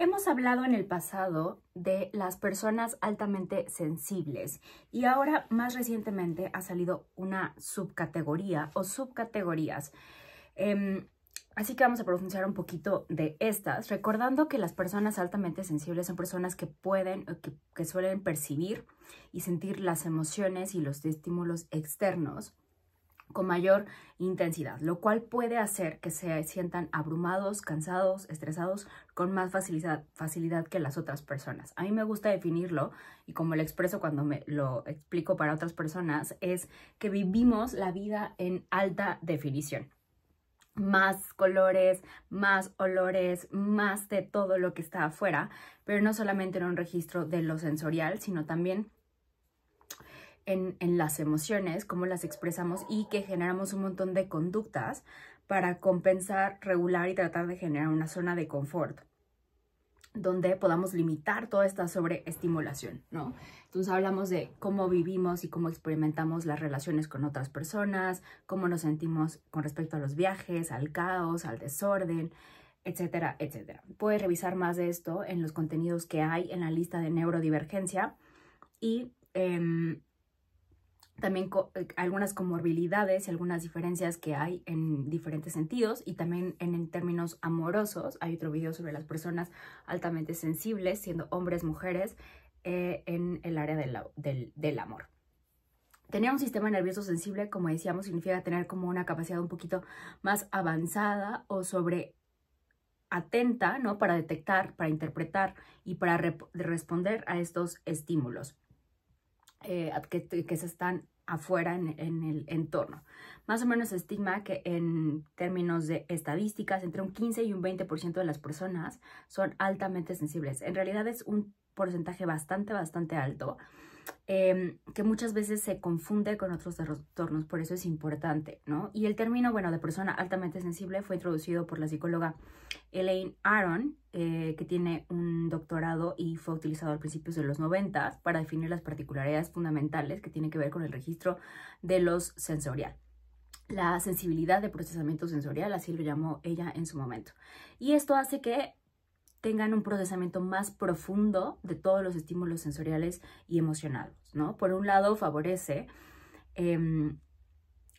Hemos hablado en el pasado de las personas altamente sensibles y ahora más recientemente ha salido una subcategoría o subcategorías. Así que vamos a profundizar un poquito de estas, recordando que las personas altamente sensibles son personas que pueden, que suelen percibir y sentir las emociones y los estímulos externos con mayor intensidad, lo cual puede hacer que se sientan abrumados, cansados, estresados con más facilidad que las otras personas. A mí me gusta definirlo, y como lo expreso cuando me lo explico para otras personas, es que vivimos la vida en alta definición. Más colores, más olores, más de todo lo que está afuera, pero no solamente en un registro de lo sensorial, sino también en las emociones, cómo las expresamos y que generamos un montón de conductas para compensar, regular y tratar de generar una zona de confort donde podamos limitar toda esta sobreestimulación, ¿no? Entonces hablamos de cómo vivimos y cómo experimentamos las relaciones con otras personas, cómo nos sentimos con respecto a los viajes, al caos, al desorden, etcétera, etcétera. Puedes revisar más de esto en los contenidos que hay en la lista de neurodivergencia y también algunas comorbilidades y algunas diferencias que hay en diferentes sentidos y también en términos amorosos. Hay otro video sobre las personas altamente sensibles, siendo hombres, mujeres, en el área del amor. Tener un sistema nervioso sensible, como decíamos, significa tener como una capacidad un poquito más avanzada o sobre atenta, ¿no? Para detectar, para interpretar y para responder a estos estímulos que se están afuera en el entorno. Más o menos se estima que en términos de estadísticas, entre un 15 y un 20% de las personas son altamente sensibles. En realidad es un porcentaje bastante alto, que muchas veces se confunde con otros trastornos, por eso es importante, ¿no? Y el término, bueno, de persona altamente sensible fue introducido por la psicóloga Elaine Aron, que tiene un doctorado y fue utilizado a principios de los 90 para definir las particularidades fundamentales que tienen que ver con el registro de los sensorial. La sensibilidad de procesamiento sensorial, así lo llamó ella en su momento. Y esto hace que tengan un procesamiento más profundo de todos los estímulos sensoriales y emocionales, ¿no? Por un lado, favorece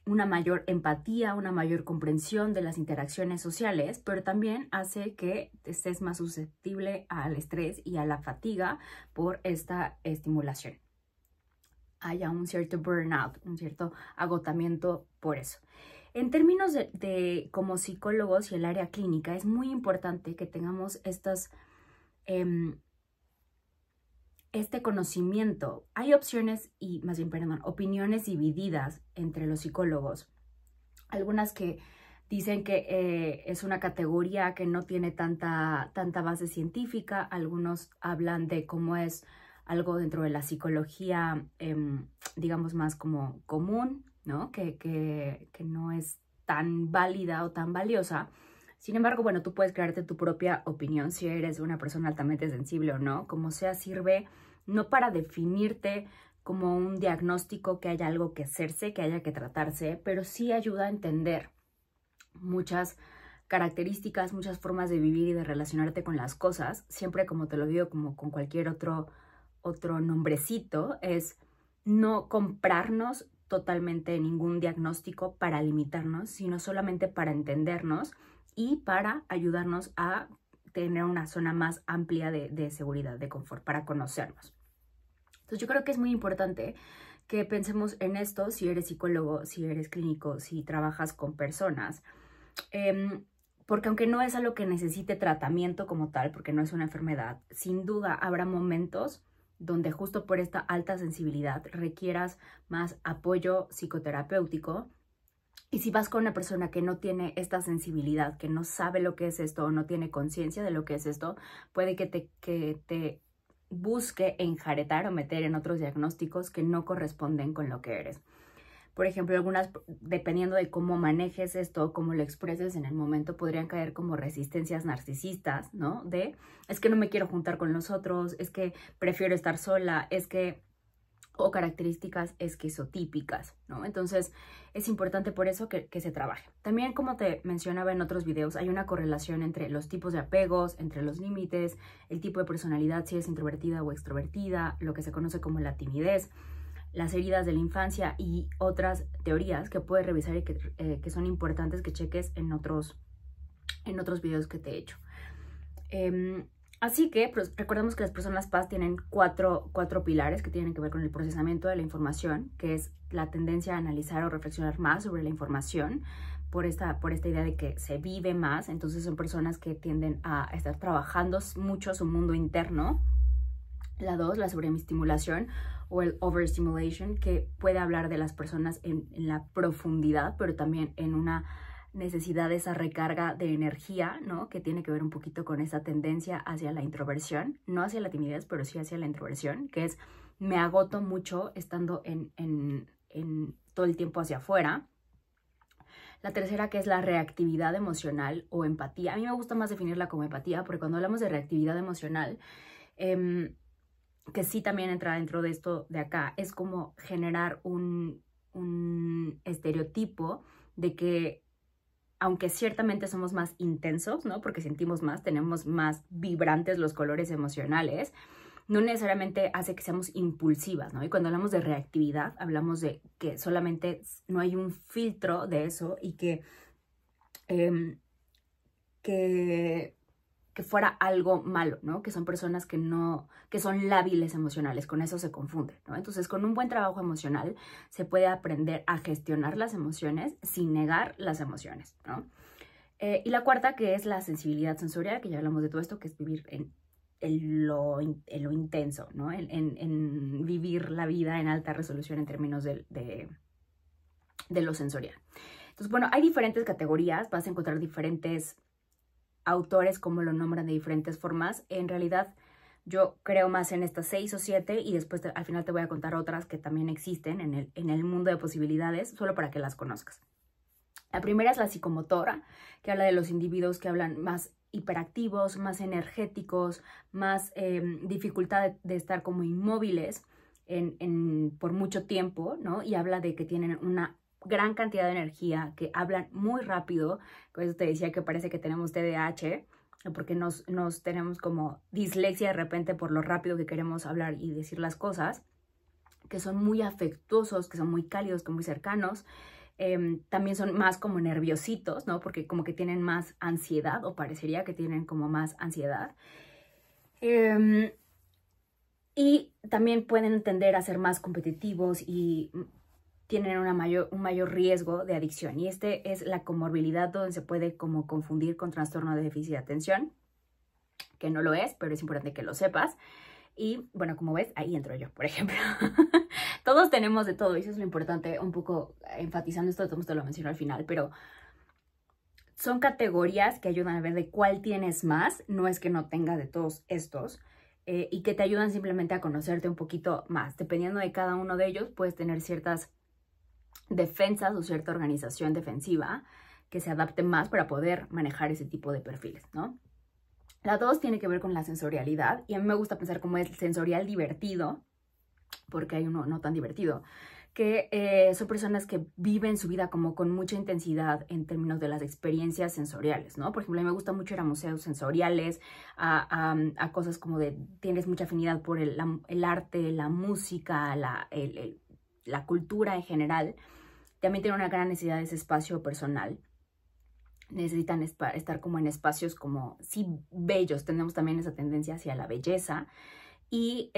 una mayor empatía, una mayor comprensión de las interacciones sociales, pero también hace que estés más susceptible al estrés y a la fatiga por esta estimulación. Haya un cierto burnout, un cierto agotamiento por eso. En términos de como psicólogos y el área clínica, es muy importante que tengamos este conocimiento. Hay opiniones divididas entre los psicólogos. Algunas que dicen que es una categoría que no tiene tanta base científica. Algunos hablan de cómo es algo dentro de la psicología, digamos, más como común, ¿no? Que no es tan válida o tan valiosa. Sin embargo, bueno, tú puedes crearte tu propia opinión si eres una persona altamente sensible o no. Como sea, sirve no para definirte como un diagnóstico, que haya algo que hacerse, que haya que tratarse, pero sí ayuda a entender muchas características, muchas formas de vivir y de relacionarte con las cosas. Siempre, como te lo digo, como con cualquier otro nombrecito, es no comprarnos totalmente ningún diagnóstico para limitarnos, sino solamente para entendernos y para ayudarnos a tener una zona más amplia de seguridad, de confort, para conocernos. Entonces yo creo que es muy importante que pensemos en esto si eres psicólogo, si eres clínico, si trabajas con personas, porque aunque no es algo que necesite tratamiento como tal, porque no es una enfermedad, sin duda habrá momentos donde justo por esta alta sensibilidad requieras más apoyo psicoterapéutico. Y si vas con una persona que no tiene esta sensibilidad, que no sabe lo que es esto o no tiene conciencia de lo que es esto, puede que te busque enjaretar o meter en otros diagnósticos que no corresponden con lo que eres. Por ejemplo, algunas, dependiendo de cómo manejes esto, cómo lo expreses en el momento, podrían caer como resistencias narcisistas, ¿no? Es que no me quiero juntar con los otros, es que prefiero estar sola, es que o características esquizotípicas, ¿no? Entonces, es importante por eso que se trabaje. También, como te mencionaba en otros videos, hay una correlación entre los tipos de apegos, entre los límites, el tipo de personalidad, si es introvertida o extrovertida, lo que se conoce como la timidez, las heridas de la infancia y otras teorías que puedes revisar y que son importantes que cheques en otros videos que te he hecho. Así que pues, recordemos que las personas paz tienen cuatro pilares que tienen que ver con el procesamiento de la información, que es la tendencia a analizar o reflexionar más sobre la información por esta idea de que se vive más. Entonces son personas que tienden a estar trabajando mucho su mundo interno. La 2, la sobreestimulación o el overstimulation, que puede hablar de las personas en la profundidad, pero también en una necesidad de esa recarga de energía, ¿no? Que tiene que ver un poquito con esa tendencia hacia la introversión, no hacia la timidez, pero sí hacia la introversión, que es me agoto mucho estando en todo el tiempo hacia afuera. La tercera, que es la reactividad emocional o empatía. A mí me gusta más definirla como empatía, porque cuando hablamos de reactividad emocional, que sí también entra dentro de esto de acá, es como generar un estereotipo de que aunque ciertamente somos más intensos, ¿no? Porque sentimos más, tenemos más vibrantes los colores emocionales, no necesariamente hace que seamos impulsivas, ¿no? Y cuando hablamos de reactividad, hablamos de que solamente no hay un filtro de eso y que fuera algo malo, ¿no? Que son personas que son lábiles emocionales, con eso se confunden, ¿no? Entonces, con un buen trabajo emocional se puede aprender a gestionar las emociones sin negar las emociones, ¿no? Y la cuarta, que es la sensibilidad sensorial, que ya hablamos de todo esto, que es vivir en lo intenso, ¿no? En vivir la vida en alta resolución en términos de lo sensorial. Entonces, bueno, hay diferentes categorías, vas a encontrar diferentes autores como lo nombran de diferentes formas. En realidad yo creo más en estas 6 o 7 y después al final te voy a contar otras que también existen en el mundo de posibilidades, solo para que las conozcas. La primera es la psicomotora, que habla de los individuos que hablan más hiperactivos, más energéticos, más dificultad de estar como inmóviles por mucho tiempo, ¿no? Y habla de que tienen una gran cantidad de energía, que hablan muy rápido. Por eso te decía que parece que tenemos TDAH, porque nos tenemos como dislexia de repente por lo rápido que queremos hablar y decir las cosas, que son muy afectuosos, que son muy cálidos, que son muy cercanos. También son más como nerviositos, ¿no? Porque como que tienen más ansiedad, o parecería que tienen como más ansiedad. Y también pueden tender a ser más competitivos y tienen un mayor riesgo de adicción. Y este es la comorbilidad, donde se puede como confundir con trastorno de déficit de atención, que no lo es, pero es importante que lo sepas. Y bueno, como ves, ahí entro yo, por ejemplo. Todos tenemos de todo, y eso es lo importante, un poco enfatizando esto, te lo menciono al final, pero son categorías que ayudan a ver de cuál tienes más, no es que no tenga de todos estos, y que te ayudan simplemente a conocerte un poquito más. Dependiendo de cada uno de ellos, puedes tener ciertas defensas o cierta organización defensiva que se adapte más para poder manejar ese tipo de perfiles, ¿no? La 2 tiene que ver con la sensorialidad, y a mí me gusta pensar como es sensorial divertido, porque hay uno no tan divertido, que son personas que viven su vida como con mucha intensidad en términos de las experiencias sensoriales, ¿no? Por ejemplo, a mí me gusta mucho ir a museos sensoriales, a cosas como tienes mucha afinidad por el arte, la música, la cultura en general. También tienen una gran necesidad de ese espacio personal. Necesitan estar como en espacios como, sí, bellos. Tenemos también esa tendencia hacia la belleza. Y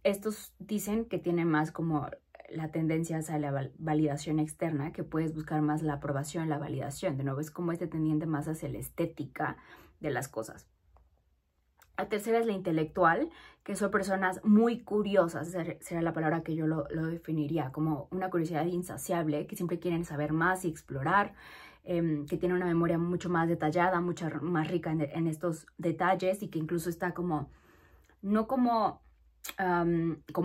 estos dicen que tienen más como la tendencia hacia la validación externa, que puedes buscar más la aprobación, la validación. De nuevo, es como tendiente más hacia la estética de las cosas. La tercera es la intelectual, que son personas muy curiosas, será la palabra que yo lo definiría, como una curiosidad insaciable, que siempre quieren saber más y explorar, que tienen una memoria mucho más detallada, mucho más rica en estos detalles, y que incluso está como, no como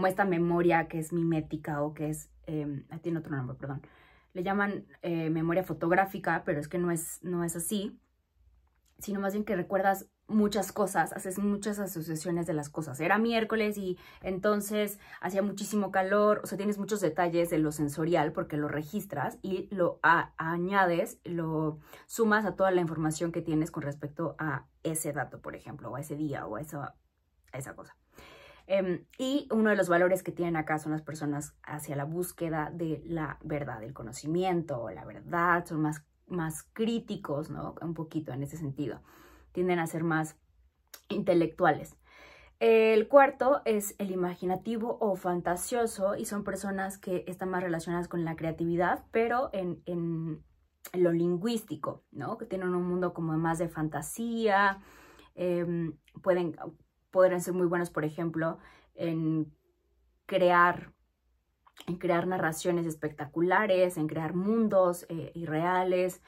esta memoria que es mimética o que es, tiene otro nombre, perdón, le llaman memoria fotográfica, pero es que no es así, sino más bien que recuerdas muchas cosas, haces muchas asociaciones de las cosas. Era miércoles y entonces hacía muchísimo calor, o sea, tienes muchos detalles de lo sensorial porque lo registras y lo añades, lo sumas a toda la información que tienes con respecto a ese dato, por ejemplo, o a ese día o a esa cosa. Y uno de los valores que tienen acá son las personas hacia la búsqueda de la verdad, del conocimiento, la verdad, son más críticos, ¿no? Un poquito en ese sentido. Tienden a ser más intelectuales. El cuarto es el imaginativo o fantasioso y son personas que están más relacionadas con la creatividad, pero en lo lingüístico, ¿no? Que tienen un mundo como más de fantasía, podrían ser muy buenos, por ejemplo, en crear narraciones espectaculares, en crear mundos irreales.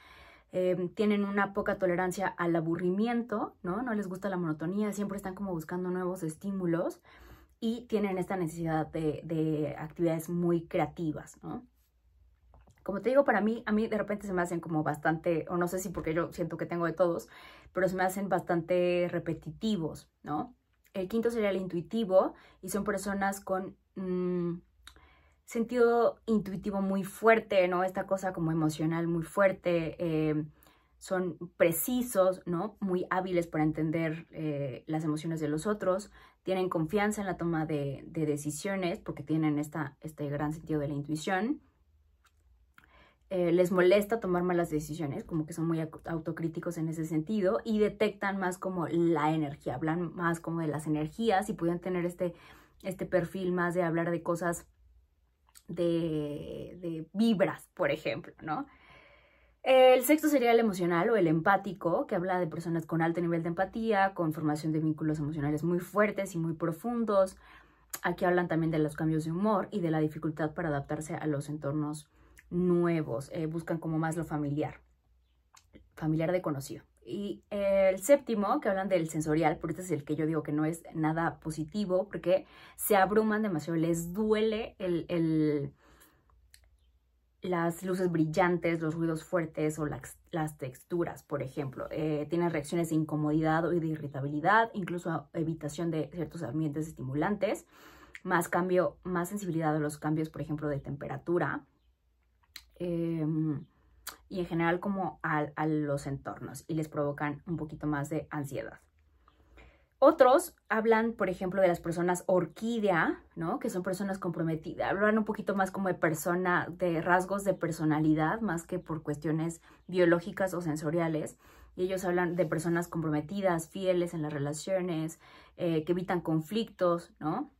Tienen una poca tolerancia al aburrimiento, ¿no? No les gusta la monotonía, siempre están como buscando nuevos estímulos y tienen esta necesidad de actividades muy creativas, ¿no? Como te digo, a mí de repente se me hacen como bastante, o no sé si porque yo siento que tengo de todos, pero se me hacen bastante repetitivos, ¿no? El quinto sería el intuitivo y son personas con sentido intuitivo muy fuerte, ¿no? Esta cosa como emocional muy fuerte, son precisos, ¿no? Muy hábiles para entender las emociones de los otros, tienen confianza en la toma de decisiones porque tienen este gran sentido de la intuición. Les molesta tomar malas decisiones, como que son muy autocríticos en ese sentido y detectan más como la energía, hablan más como de las energías y pueden tener este perfil más de hablar de cosas de vibras, por ejemplo, ¿no? El sexto sería el emocional o el empático, que habla de personas con alto nivel de empatía, con formación de vínculos emocionales muy fuertes y muy profundos. Aquí hablan también de los cambios de humor y de la dificultad para adaptarse a los entornos nuevos. Buscan como más lo familiar de conocido. Y el séptimo, que hablan del sensorial, porque este es el que yo digo que no es nada positivo, porque se abruman demasiado, les duele las luces brillantes, los ruidos fuertes o las texturas, por ejemplo. Tienen reacciones de incomodidad o de irritabilidad, incluso evitación de ciertos ambientes estimulantes, más sensibilidad a los cambios, por ejemplo, de temperatura. Y en general como a los entornos y les provocan un poquito más de ansiedad. Otros hablan, por ejemplo, de las personas orquídea, ¿no? Que son personas comprometidas, hablan un poquito más como de rasgos de personalidad, más que por cuestiones biológicas o sensoriales. Y ellos hablan de personas comprometidas, fieles en las relaciones, que evitan conflictos, ¿no?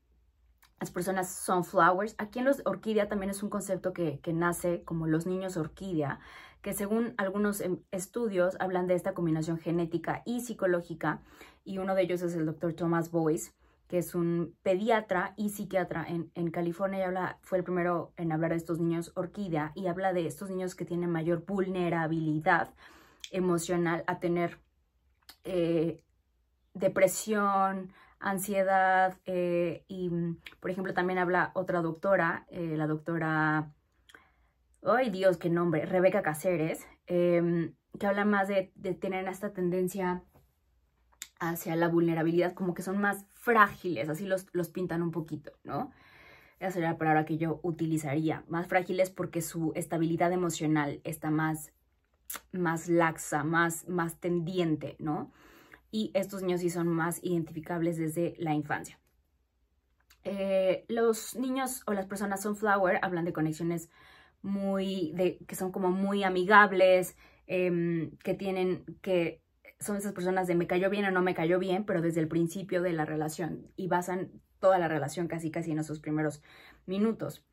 Las personas sunflowers. Aquí en los orquídea también es un concepto que nace como los niños orquídea, que según algunos estudios hablan de esta combinación genética y psicológica, y uno de ellos es el doctor Thomas Boyce, que es un pediatra y psiquiatra en California, y fue el primero en hablar de estos niños orquídea, y habla de estos niños que tienen mayor vulnerabilidad emocional a tener depresión, ansiedad, y por ejemplo también habla otra doctora, la doctora, ¡ay Dios, qué nombre!, Rebeca Cáceres, que habla más de tener esta tendencia hacia la vulnerabilidad, como que son más frágiles, así los pintan un poquito, ¿no? Esa sería la palabra que yo utilizaría, más frágiles porque su estabilidad emocional está más laxa, más tendiente, ¿no? Y estos niños sí son más identificables desde la infancia. Los niños o las personas sunflower hablan de conexiones que son como muy amigables, que son esas personas de me cayó bien o no me cayó bien, pero desde el principio de la relación y basan toda la relación casi en esos primeros minutos.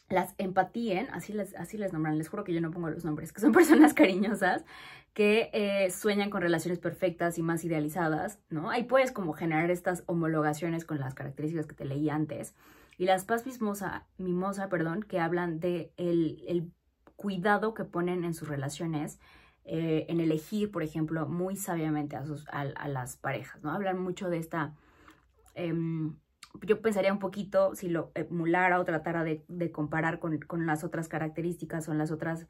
Las empatíen, así les nombran, les juro que yo no pongo los nombres, que son personas cariñosas que sueñan con relaciones perfectas y más idealizadas, ¿no? Ahí puedes como generar estas homologaciones con las características que te leí antes. Y las paz mimosa, que hablan de el cuidado que ponen en sus relaciones, en elegir, por ejemplo, muy sabiamente a las parejas, ¿no? Hablan mucho de esta... yo pensaría un poquito, si lo emulara o tratara de comparar con las otras características o las otras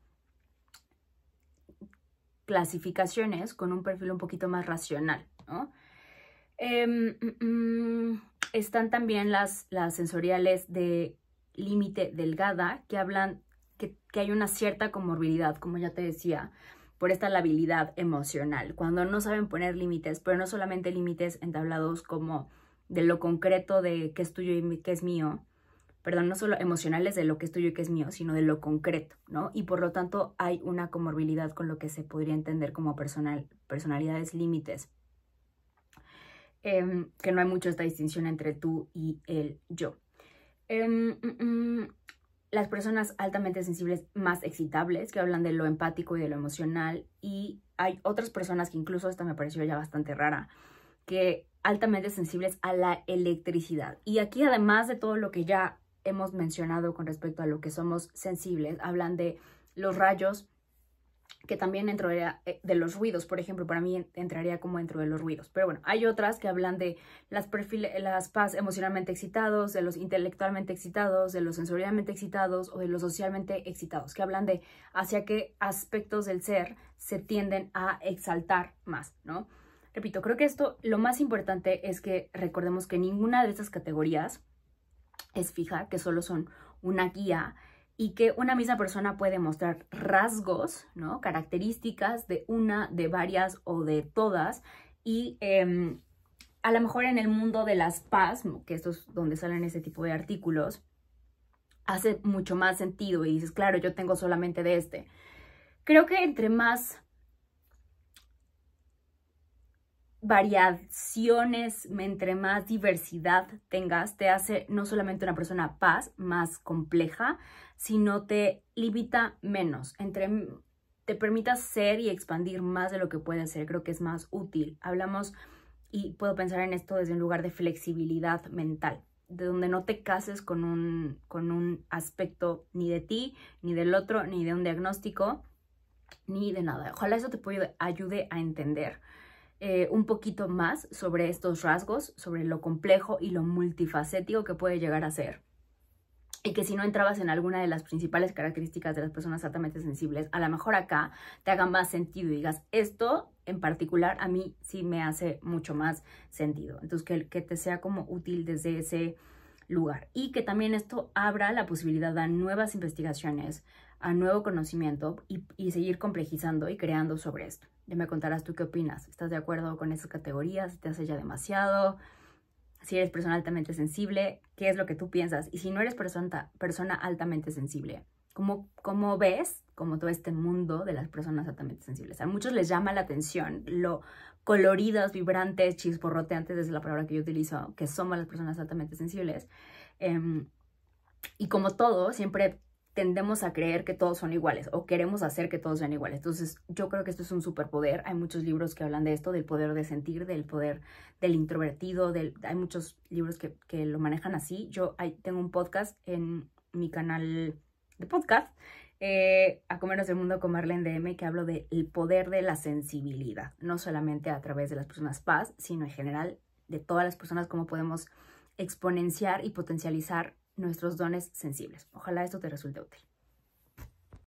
clasificaciones, con un perfil un poquito más racional, ¿no? Están también las sensoriales de límite delgada, que hablan que hay una cierta comorbilidad, como ya te decía, por esta labilidad emocional, cuando no saben poner límites, pero no solamente límites entablados como de lo concreto de qué es tuyo y qué es mío, perdón, no solo emocionales de lo que es tuyo y qué es mío, sino de lo concreto, ¿no? Y por lo tanto hay una comorbilidad con lo que se podría entender como personalidades límites, que no hay mucho esta distinción entre tú y el yo. Las personas altamente sensibles más excitables, que hablan de lo empático y de lo emocional, y hay otras personas que incluso esta me pareció ya bastante rara, que altamente sensibles a la electricidad. Y aquí, además de todo lo que ya hemos mencionado con respecto a lo que somos sensibles, hablan de los rayos, que también entraría de los ruidos, por ejemplo, para mí entraría como dentro de los ruidos. Pero bueno, hay otras que hablan de las PAS emocionalmente excitados, de los intelectualmente excitados, de los sensorialmente excitados o de los socialmente excitados, que hablan de hacia qué aspectos del ser se tienden a exaltar más, ¿no? Repito, creo que esto, lo más importante es que recordemos que ninguna de estas categorías es fija, que solo son una guía, y que una misma persona puede mostrar rasgos, ¿no? Características de una, de varias o de todas, y a lo mejor en el mundo de las PAS, que esto es donde salen ese tipo de artículos, hace mucho más sentido y dices, claro, yo tengo solamente de este. Creo que entre más variaciones, entre más diversidad tengas, te hace no solamente una persona PAS más compleja, sino te limita menos. Te permitas ser y expandir más de lo que puedes ser, creo que es más útil. Hablamos, y puedo pensar en esto desde un lugar de flexibilidad mental, de donde no te cases con un aspecto ni de ti, ni del otro, ni de un diagnóstico, ni de nada. Ojalá eso te ayude a entender un poquito más sobre estos rasgos, sobre lo complejo y lo multifacético que puede llegar a ser. Y que si no entrabas en alguna de las principales características de las personas altamente sensibles, a lo mejor acá te haga más sentido y digas, esto en particular a mí sí me hace mucho más sentido. Entonces, que te sea como útil desde ese lugar. Y que también esto abra la posibilidad a nuevas investigaciones, a nuevo conocimiento y seguir complejizando y creando sobre esto. Ya me contarás tú qué opinas. ¿Estás de acuerdo con esas categorías? ¿Te hace ya demasiado? Si eres persona altamente sensible, ¿qué es lo que tú piensas? Y si no eres persona altamente sensible, ¿cómo ves como todo este mundo de las personas altamente sensibles? A muchos les llama la atención lo coloridas, vibrantes, chisporroteantes, desde la palabra que yo utilizo, que somos las personas altamente sensibles. Y como todo, siempre tendemos a creer que todos son iguales o queremos hacer que todos sean iguales. Entonces, yo creo que esto es un superpoder. Hay muchos libros que hablan de esto, del poder de sentir, del poder del introvertido. Hay muchos libros que lo manejan así. Yo tengo un podcast en mi canal de podcast, A Comernos el Mundo con Marlene DM, que hablo del poder de la sensibilidad. No solamente a través de las personas PAS, sino en general de todas las personas, cómo podemos exponenciar y potencializar nuestros dones sensibles. Ojalá esto te resulte útil.